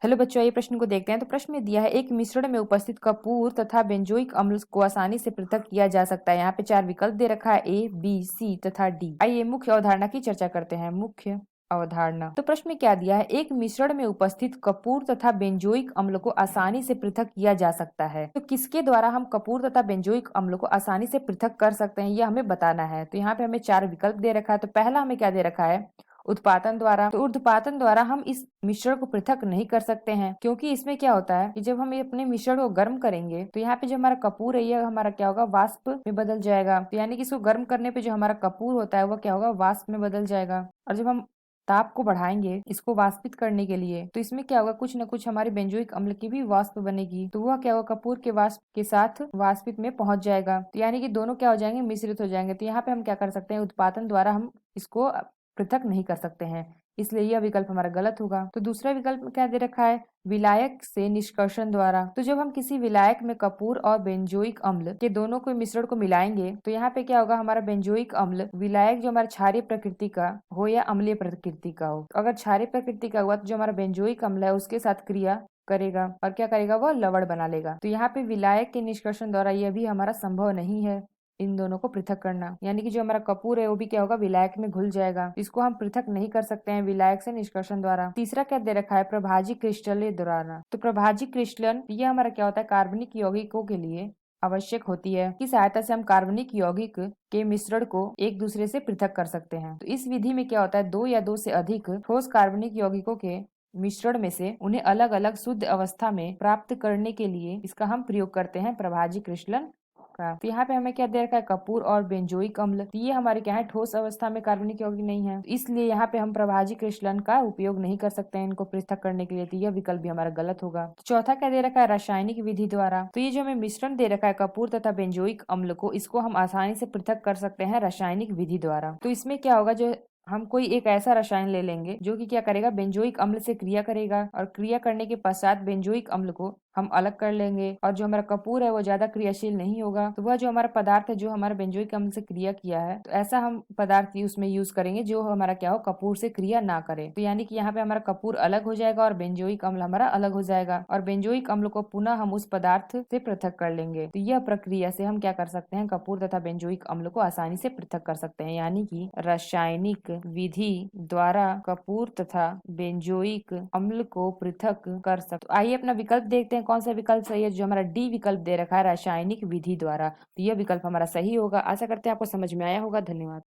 Hello बच्चों, ये प्रश्न को देखते हैं। तो प्रश्न में दिया है एक मिश्रण में उपस्थित कपूर तथा बेंजोइक अम्ल को आसानी से पृथक किया जा सकता है। यहाँ पे 4 विकल्प दे रखा है, ए, बी, सी तथा डी। आइए मुख्य अवधारणा की चर्चा करते हैं। मुख्य अवधारणा। तो प्रश्न में क्या दिया है, एक मिश्रण में उपस्थित कपूर तथा बेंजोइक अम्ल को आसानी से पृथक किया जा सकता है। तो किसके द्वारा हम कपूर तथा बेंजोइक अम्ल को आसानी से पृथक कर सकते हैं, यह हमें बताना है। तो यहाँ पे हमें 4 विकल्प दे रखा है। तो पहला हमें क्या दे रखा है, उत्पादन द्वारा। तो उत्पादन द्वारा हम इस मिश्रण को पृथक नहीं कर सकते हैं, क्योंकि इसमें क्या होता है कि जब हम ये अपने मिश्रण को गर्म करेंगे तो यहाँ पे जो हमारा कपूर है यह हमारा क्या होगा, वाष्प में बदल जाएगा। तो यानी कि इसको गर्म करने पे जो हमारा कपूर होता है वह क्या होगा, वाष्प में बदल जाएगा। और जब हम ताप को बढ़ाएंगे इसको वाष्पित करने के लिए, तो इसमें क्या होगा, कुछ न कुछ हमारे बेंजोइक अम्ल की भी वाष्प बनेगी। तो वह क्या होगा, कपूर के वाष्प के साथ वाष्पित में पहुंच जाएगा। तो यानी कि दोनों क्या हो जाएंगे, मिश्रित हो जाएंगे। तो यहाँ पे हम क्या कर सकते हैं, उत्पादन द्वारा हम इसको पृथक नहीं कर सकते हैं, इसलिए यह विकल्प हमारा गलत होगा। तो दूसरा विकल्प में क्या दे रखा है, विलायक से निष्कर्षण द्वारा। तो जब हम किसी विलायक में कपूर और बेंजोइक अम्ल के दोनों को मिश्रण को मिलाएंगे तो यहाँ पे क्या होगा, हमारा बेंजोइक अम्ल विलायक जो हमारा क्षारीय प्रकृति का हो या अम्लीय प्रकृति का हो। तो अगर क्षारीय प्रकृति का हुआ तो जो हमारा बेंजोइक अम्ल है उसके साथ क्रिया करेगा और क्या करेगा, वह लवण बना लेगा। तो यहाँ पे विलायक के निष्कर्षण द्वारा यह भी हमारा संभव नहीं है इन दोनों को पृथक करना। यानी कि जो हमारा कपूर है वो भी क्या होगा, विलायक में घुल जाएगा। इसको हम पृथक नहीं कर सकते हैं विलायक से निष्कर्षण द्वारा। तीसरा क्या दे रखा है, प्रभाजी क्रिस्टल द्वारा। तो प्रभाजी क्रिस्टलन ये हमारा क्या होता है, कार्बनिक यौगिकों के लिए आवश्यक होती है, की सहायता से हम कार्बनिक यौगिक के मिश्रण को एक दूसरे से पृथक कर सकते हैं। तो इस विधि में क्या होता है, दो या दो से अधिक ठोस कार्बनिक यौगिकों के मिश्रण में से उन्हें अलग अलग शुद्ध अवस्था में प्राप्त करने के लिए इसका हम प्रयोग करते हैं प्रभाजी क्रिस्टलन का। तो यहाँ पे हमें क्या दे रखा है, कपूर और बेंजोइक अम्ल। तो ये हमारे क्या है, ठोस अवस्था में कार्बनिक यौगिक नहीं है, तो इसलिए यहाँ पे हम प्रभाजी क्रिस्टलन का उपयोग नहीं कर सकते हैं इनको पृथक करने के लिए। तो यह विकल्प भी हमारा गलत होगा। तो चौथा क्या दे रखा है, रासायनिक विधि द्वारा। तो ये जो हमें मिश्रण दे रखा है कपूर तथा बेंजोइक अम्ल को, इसको हम आसानी से पृथक कर सकते हैं रासायनिक विधि द्वारा। तो इसमें क्या होगा, जो हम कोई एक ऐसा रसायन ले लेंगे जो कि क्या करेगा, बेंजोइक अम्ल से क्रिया करेगा और क्रिया करने के पश्चात बेंजोइक अम्ल को हम अलग कर लेंगे। और जो हमारा कपूर है वो ज्यादा क्रियाशील नहीं होगा, तो वह जो हमारा पदार्थ है जो हमारा बेंजोइक अम्ल से क्रिया किया है, तो ऐसा हम पदार्थ उसमें यूज करेंगे जो हमारा क्या हो, कपूर से क्रिया ना करे। तो यानी कि यहाँ पे हमारा कपूर अलग हो जाएगा और बेंजोइक अम्ल हमारा अलग हो जाएगा, और बेंजोइक अम्ल को पुनः हम उस पदार्थ से पृथक कर लेंगे। तो यह प्रक्रिया से हम क्या कर सकते हैं, कपूर तथा बेंजोइक अम्ल को आसानी से पृथक कर सकते हैं। यानी कि रासायनिक विधि द्वारा कपूर तथा बेंजोइक अम्ल को पृथक कर सकते। तो आइए अपना विकल्प देखते हैं कौन सा विकल्प सही है। जो हमारा डी विकल्प दे रखा है, रासायनिक विधि द्वारा, तो यह विकल्प हमारा सही होगा। आशा करते हैं आपको समझ में आया होगा। धन्यवाद।